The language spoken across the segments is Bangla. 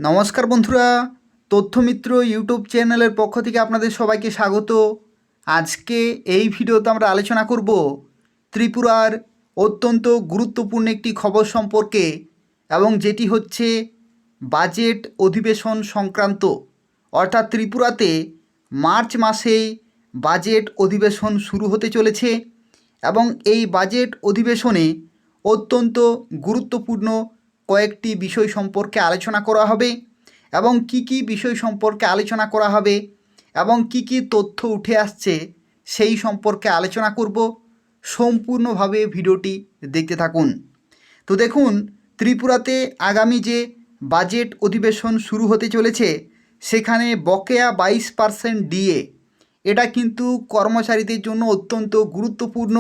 নমস্কার বন্ধুরা, তথ্যমিত্র ইউটিউব চ্যানেলের পক্ষ থেকে আপনাদের সবাইকে স্বাগত। আজকে এই ভিডিওতে আমরা আলোচনা করব ত্রিপুরার অত্যন্ত গুরুত্বপূর্ণ একটি খবর সম্পর্কে, এবং যেটি হচ্ছে বাজেট অধিবেশন সংক্রান্ত। অর্থাৎ ত্রিপুরাতে মার্চ মাসেই বাজেট অধিবেশন শুরু হতে চলেছে এবং এই বাজেট অধিবেশনে অত্যন্ত গুরুত্বপূর্ণ কয়েকটি বিষয় সম্পর্কে আলোচনা করা হবে এবং কি কি বিষয় সম্পর্কে আলোচনা করা হবে এবং কি কি তথ্য উঠে আসছে সেই সম্পর্কে আলোচনা করব। সম্পূর্ণভাবে ভিডিওটি দেখতে থাকুন। তো দেখুন, ত্রিপুরাতে আগামী যে বাজেট অধিবেশন শুরু হতে চলেছে সেখানে বকেয়া 22% ডিএ, এটা কিন্তু কর্মচারীদের জন্য অত্যন্ত গুরুত্বপূর্ণ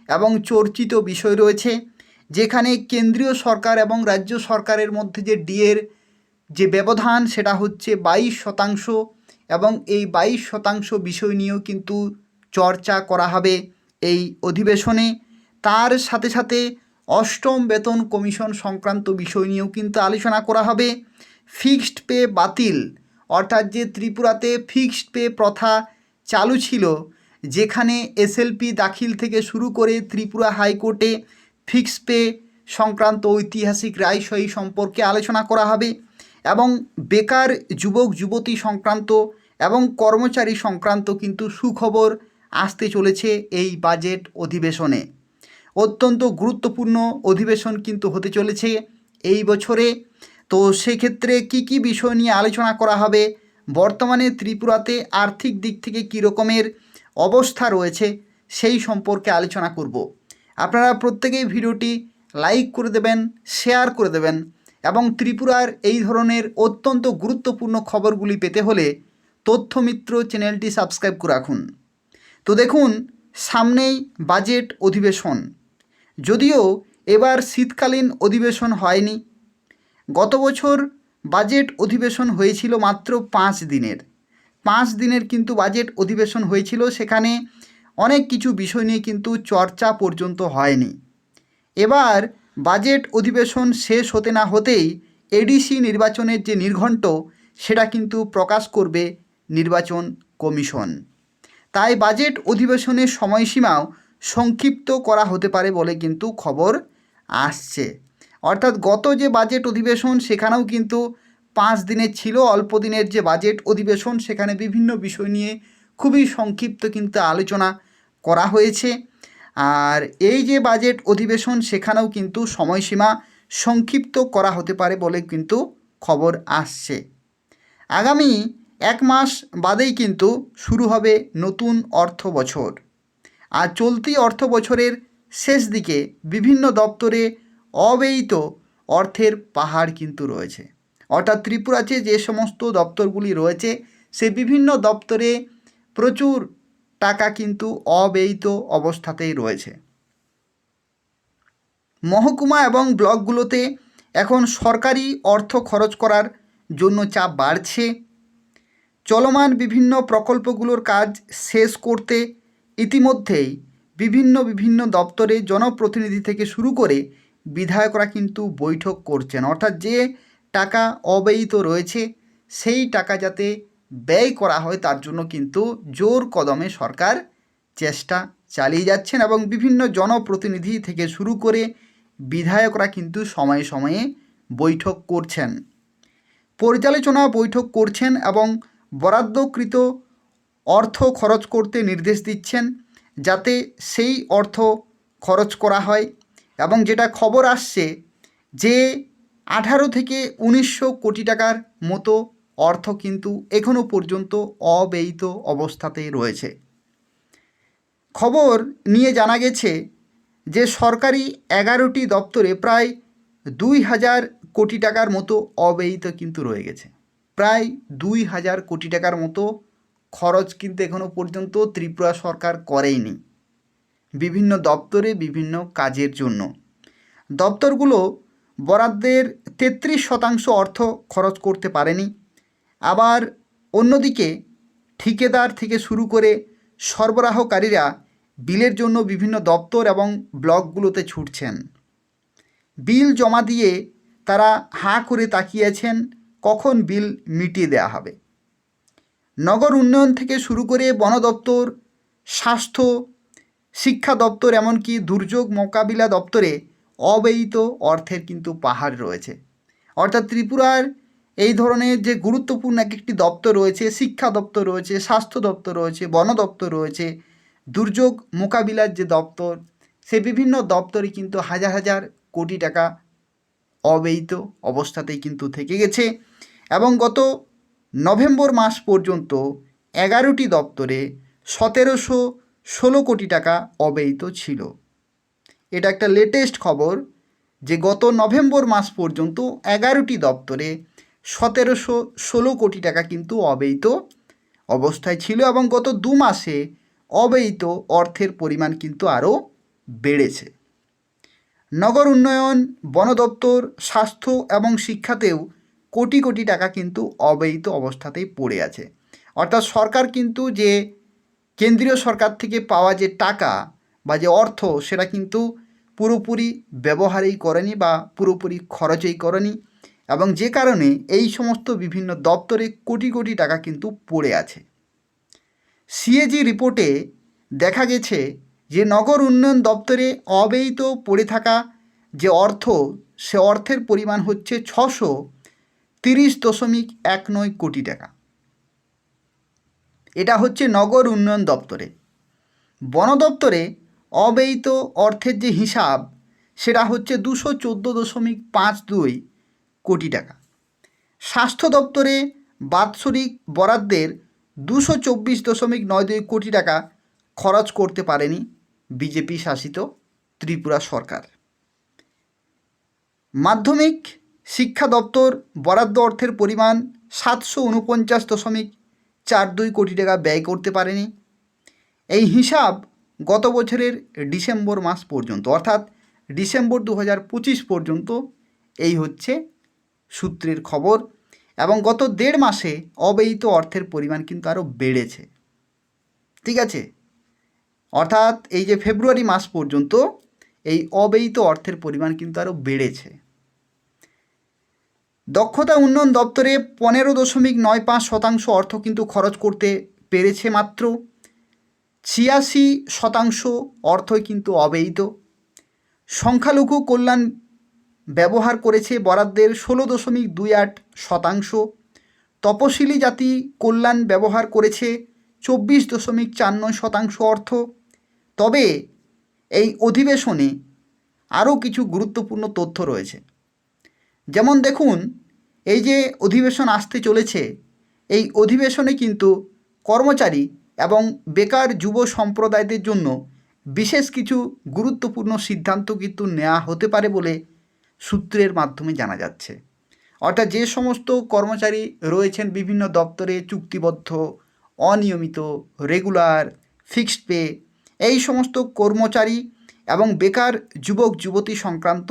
এবং চর্চিত বিষয় রয়েছে, যেখানে কেন্দ্রীয় সরকার এবং রাজ্য সরকারের মধ্যে যে ডিএর যে ব্যবধান সেটা হচ্ছে 22%, এবং এই 22% বিষয় নিয়েও কিন্তু চর্চা করা হবে এই অধিবেশনে। তার সাথে সাথে অষ্টম বেতন কমিশন সংক্রান্ত বিষয় নিয়েও কিন্তু আলোচনা করা হবে। ফিক্সড পে বাতিল, অর্থাৎ যে ত্রিপুরাতে ফিক্সড পে প্রথা চালু ছিল, যেখানে এসএলপি দাখিল থেকে শুরু করে ত্রিপুরা হাইকোর্টে ফিক্সড পে সংক্রান্ত ঐতিহাসিক রায়সই সম্পর্কে আলোচনা করা হবে, এবং বেকার যুবক যুবতী সংক্রান্ত এবং কর্মচারী সংক্রান্ত কিন্তু সুখবর আসতে চলেছে এই বাজেট অধিবেশনে। অত্যন্ত গুরুত্বপূর্ণ অধিবেশন কিন্তু হতে চলেছে এই বছরে। তো সেক্ষেত্রে কি কি বিষয় নিয়ে আলোচনা করা হবে, বর্তমানে ত্রিপুরাতে আর্থিক দিক থেকে কী রকমের অবস্থা রয়েছে সেই সম্পর্কে আলোচনা করব। আপনারা প্রত্যেকেই ভিডিওটি লাইক করে দেবেন, শেয়ার করে দেবেন, এবং ত্রিপুরার এই ধরনের অত্যন্ত গুরুত্বপূর্ণ খবরগুলি পেতে হলে তথ্যমিত্র চ্যানেলটি সাবস্ক্রাইব করে রাখুন। তো দেখুন, সামনেই বাজেট অধিবেশন। যদিও এবার শীতকালীন অধিবেশন হয়নি, গত বছর বাজেট অধিবেশন হয়েছিল মাত্র 5 দিনের কিন্তু বাজেট অধিবেশন হয়েছিল। সেখানে অনেক কিছু বিষয় নিয়ে কিন্তু চর্চা পর্যন্ত হয়নি। এবার বাজেট অধিবেশন শেষ হতে না হতেই এডিসি নির্বাচনের যে নির্ঘণ্ট সেটা কিন্তু প্রকাশ করবে নির্বাচন কমিশন। তাই বাজেট অধিবেশনের সময়সীমাও সংক্ষিপ্ত করা হতে পারে বলে কিন্তু খবর আসছে। অর্থাৎ গত যে বাজেট অধিবেশন সেখানেও কিন্তু 5 দিনের ছিল, অল্প দিনের যে বাজেট অধিবেশন সেখানে বিভিন্ন বিষয় নিয়ে খুবই সংক্ষিপ্ত কিন্তু আলোচনা করা হয়েছে। আর এই যে বাজেট অধিবেশন সেখানেও কিন্তু সময়সীমা সংক্ষিপ্ত করা হতে পারে বলে কিন্তু খবর আসছে। আগামী 1 মাস বাদেই কিন্তু শুরু হবে নতুন অর্থ বছর। আর চলতি অর্থ বছরের শেষ দিকে বিভিন্ন দপ্তরে অব্যয়িত অর্থের পাহাড় কিন্তু রয়েছে। অর্থাৎ ত্রিপুরাতে যে সমস্ত দপ্তরগুলি রয়েছে সে বিভিন্ন দপ্তরে প্রচুর টাকা কিন্তু অব্যয়িত অবস্থাতেই রয়েছে। মহকুমা এবং ব্লকগুলোতে এখন সরকারি অর্থ খরচ করার জন্য চাপ বাড়ছে। চলমান বিভিন্ন প্রকল্পগুলোর কাজ শেষ করতে ইতিমধ্যেই বিভিন্ন দপ্তরে জনপ্রতিনিধি থেকে শুরু করে বিধায়করা কিন্তু বৈঠক করছেন। অর্থাৎ যে টাকা অব্যয়িত রয়েছে সেই টাকা যাতে ব্যয় করা হয় তার জন্য কিন্তু জোর কদমে সরকার চেষ্টা চালিয়ে যাচ্ছেন, এবং বিভিন্ন জনপ্রতিনিধি থেকে শুরু করে বিধায়করা কিন্তু সময়ে সময়ে বৈঠক করছেন, পর্যালোচনা বৈঠক করছেন এবং বরাদ্দকৃত অর্থ খরচ করতে নির্দেশ দিচ্ছেন যাতে সেই অর্থ খরচ করা হয়। এবং যেটা খবর আসছে যে 18 থেকে 1900 কোটি টাকার মতো অর্থ কিন্তু এখনও পর্যন্ত অব্যয়িত অবস্থাতেই রয়েছে। খবর নিয়ে জানা গেছে যে সরকারি 11টি দপ্তরে প্রায় 2000 কোটি টাকার মতো অব্যয়িত কিন্তু রয়ে গেছে। প্রায় 2000 কোটি টাকার মতো খরচ কিন্তু এখনও পর্যন্ত ত্রিপুরা সরকার করেইনি বিভিন্ন দপ্তরে বিভিন্ন কাজের জন্য। দপ্তরগুলো বরাদ্দের 33% অর্থ খরচ করতে পারেনি। আবার অন্যদিকে ঠিকাদার থেকে শুরু করে সরবরাহকারীরা বিলের জন্য বিভিন্ন দপ্তর এবং ব্লকগুলোতে ছুটছেন। বিল জমা দিয়ে তারা হাঁ করে তাকিয়েছেন কখন বিল মিটিয়ে দেওয়া হবে। নগর উন্নয়ন থেকে শুরু করে বন দপ্তর, স্বাস্থ্য, শিক্ষা দপ্তর, এমনকি দুর্যোগ মোকাবিলা দপ্তরে অব্যয়িত অর্থের কিন্তু পাহাড় রয়েছে। অর্থাৎ ত্রিপুরার এই ধরনের যে গুরুত্বপূর্ণ এক একটি দপ্তর রয়েছে, শিক্ষা দপ্তর রয়েছে, স্বাস্থ্য দপ্তর রয়েছে, বন দপ্তর রয়েছে, দুর্যোগ মোকাবিলার যে দপ্তর, সে বিভিন্ন দপ্তরই কিন্তু হাজার হাজার কোটি টাকা অব্যয়িত অবস্থাতেই কিন্তু থেকে গেছে। এবং গত নভেম্বর মাস পর্যন্ত 11টি দপ্তরে 1716 কোটি টাকা অব্যয়িত ছিল। এটা একটা লেটেস্ট খবর যে গত নভেম্বর মাস পর্যন্ত 11টি দপ্তরে 1716 কোটি টাকা কিন্তু অব্যয়িত অবস্থায় ছিল, এবং গত 2 মাসে অব্যয়িত অর্থের পরিমাণ কিন্তু আরও বেড়েছে। নগর উন্নয়ন, বন দপ্তর, স্বাস্থ্য এবং শিক্ষাতেও কোটি কোটি টাকা কিন্তু অব্যয়িত অবস্থাতেই পড়ে আছে। অর্থাৎ সরকার কিন্তু যে কেন্দ্রীয় সরকার থেকে পাওয়া যে টাকা বা যে অর্থ, সেটা কিন্তু পুরোপুরি ব্যবহারই করেনি বা পুরোপুরি খরচই করেনি, এবং যে কারণে এই সমস্ত বিভিন্ন দপ্তরে কোটি কোটি টাকা কিন্তু পড়ে আছে। সিএজি রিপোর্টে দেখা গেছে যে নগর উন্নয়ন দপ্তরে অব্যয়িত পড়ে থাকা যে অর্থ, সে অর্থের পরিমাণ হচ্ছে 630.19 কোটি টাকা। এটা হচ্ছে নগর উন্নয়ন দপ্তরে। বন দপ্তরে অব্যয়িত অর্থের যে হিসাব, সেটা হচ্ছে 214.52 কোটি টাকা। স্বাস্থ্য দপ্তরে বাৎসরিক বরাদ্দের 224.92 কোটি টাকা খরচ করতে পারেনি বিজেপি শাসিত ত্রিপুরা সরকার। মাধ্যমিক শিক্ষা দপ্তর বরাদ্দ অর্থের পরিমাণ 749.42 কোটি টাকা ব্যয় করতে পারেনি। এই হিসাব গত বছরের ডিসেম্বর মাস পর্যন্ত, অর্থাৎ ডিসেম্বর 2025 পর্যন্ত এই হচ্ছে সূত্রের খবর। এবং গত 1.5 মাসে অব্যয়িত অর্থের পরিমাণ কিন্তু আরও বেড়েছে। ঠিক আছে, অর্থাৎ এই যে ফেব্রুয়ারি মাস পর্যন্ত এই অব্যয়িত অর্থের পরিমাণ কিন্তু আরও বেড়েছে। দক্ষতা উন্নয়ন দপ্তরে 15.95% অর্থ কিন্তু খরচ করতে পেরেছে মাত্র। 86% অর্থই কিন্তু অব্যয়িত। সংখ্যালঘু কল্যাণ ব্যবহার করেছে বরাদ্দের 16.28%। তপশিলি জাতি কল্যাণ ব্যবহার করেছে 24.49% অর্থ। তবে এই অধিবেশনে আরও কিছু গুরুত্বপূর্ণ তথ্য রয়েছে। যেমন দেখুন, এই যে অধিবেশন আসতে চলেছে, এই অধিবেশনে কিন্তু কর্মচারী এবং বেকার যুব সম্প্রদায়দের জন্য বিশেষ কিছু গুরুত্বপূর্ণ সিদ্ধান্ত কিন্তু নেওয়া হতে পারে বলে সূত্রের মাধ্যমে জানা যাচ্ছে। অর্থাৎ যে সমস্ত কর্মচারী রয়েছেন বিভিন্ন দপ্তরে চুক্তিবদ্ধ, অনিয়মিত, রেগুলার, ফিক্সড পে, এই সমস্ত কর্মচারী এবং বেকার যুবক যুবতী সংক্রান্ত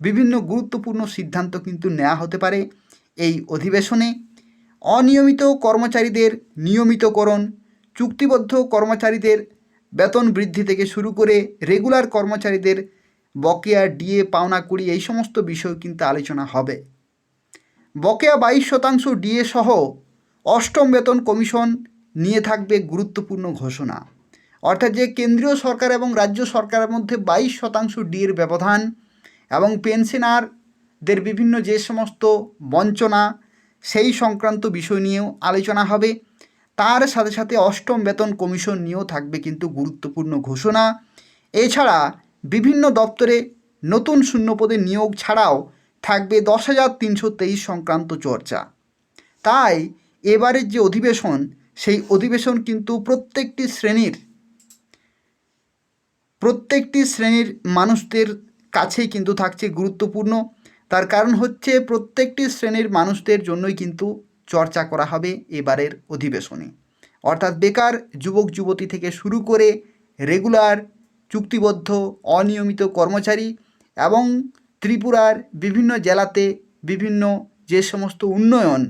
বিভিন্ন গুরুত্বপূর্ণ সিদ্ধান্ত কিন্তু নেওয়া হতে পারে এই অধিবেশনে। অনিয়মিত কর্মচারীদের নিয়মিতকরণ, চুক্তিবদ্ধ কর্মচারীদের বেতন বৃদ্ধি থেকে শুরু করে রেগুলার কর্মচারীদের বকেয়া ডিএ পাওনা কুড়ি, এই সমস্ত বিষয় কিন্তু আলোচনা হবে। বকেয়া 22% ডিএ সহ 8ম বেতন কমিশন নিয়ে থাকবে গুরুত্বপূর্ণ ঘোষণা। অর্থাৎ যে কেন্দ্রীয় সরকার এবং রাজ্য সরকারের মধ্যে 22% ডিএর ব্যবধান এবং পেনশনারদের বিভিন্ন যে সমস্ত বঞ্চনা, সেই সংক্রান্ত বিষয় নিয়েও আলোচনা হবে। তার সাথে সাথে 8ম বেতন কমিশন নিয়েও থাকবে কিন্তু গুরুত্বপূর্ণ ঘোষণা। এছাড়া বিভিন্ন দপ্তরে নতুন শূন্যপদে নিয়োগ ছাড়াও থাকবে 10,323 সংক্রান্ত চর্চা। তাই এবারের যে অধিবেশন, সেই অধিবেশন কিন্তু প্রত্যেকটি শ্রেণীর মানুষদের কাছেই কিন্তু থাকছে গুরুত্বপূর্ণ। তার কারণ হচ্ছে প্রত্যেকটি শ্রেণীর মানুষদের জন্যই কিন্তু চর্চা করা হবে এবারের অধিবেশনে। অর্থাৎ বেকার যুবক যুবতী থেকে শুরু করে রেগুলার, চুক্তিবদ্ধ, অনিয়মিত কর্মচারী এবং ত্রিপুরার বিভিন্ন জেলাতে বিভিন্ন যে সমস্ত উন্নয়ন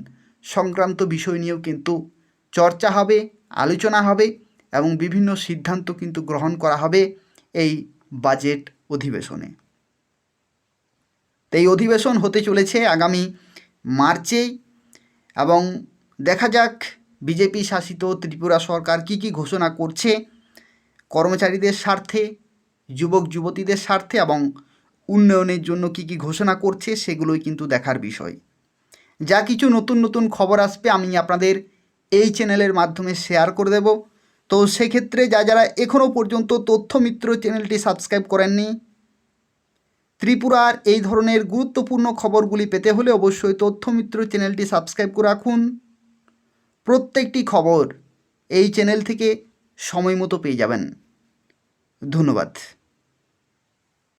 সংক্রান্ত বিষয় নিয়েও কিন্তু চর্চা হবে, আলোচনা হবে এবং বিভিন্ন সিদ্ধান্ত কিন্তু গ্রহণ করা হবে এই বাজেট অধিবেশনে। এই অধিবেশন হতে চলেছে আগামী মার্চেই। এবং দেখা যাক বিজেপি শাসিত ত্রিপুরা সরকার কী কী ঘোষণা করছে কর্মচারীদের স্বার্থে, যুবক যুবতীদের স্বার্থে এবং উন্নয়নের জন্য কী কী ঘোষণা করছে সেগুলোই কিন্তু দেখার বিষয়। যা কিছু নতুন নতুন খবর আসবে আমি আপনাদের এই চ্যানেলের মাধ্যমে শেয়ার করে দেব। তো সেক্ষেত্রে যারা এখনও পর্যন্ত তথ্যমিত্র চ্যানেলটি সাবস্ক্রাইব করেননি, ত্রিপুরার এই ধরনের গুরুত্বপূর্ণ খবরগুলি পেতে হলে অবশ্যই তথ্যমিত্র চ্যানেলটি সাবস্ক্রাইব করে রাখুন। প্রত্যেকটি খবর এই চ্যানেল থেকে সময় মতো পেয়ে যাবেন। ধন্যবাদ।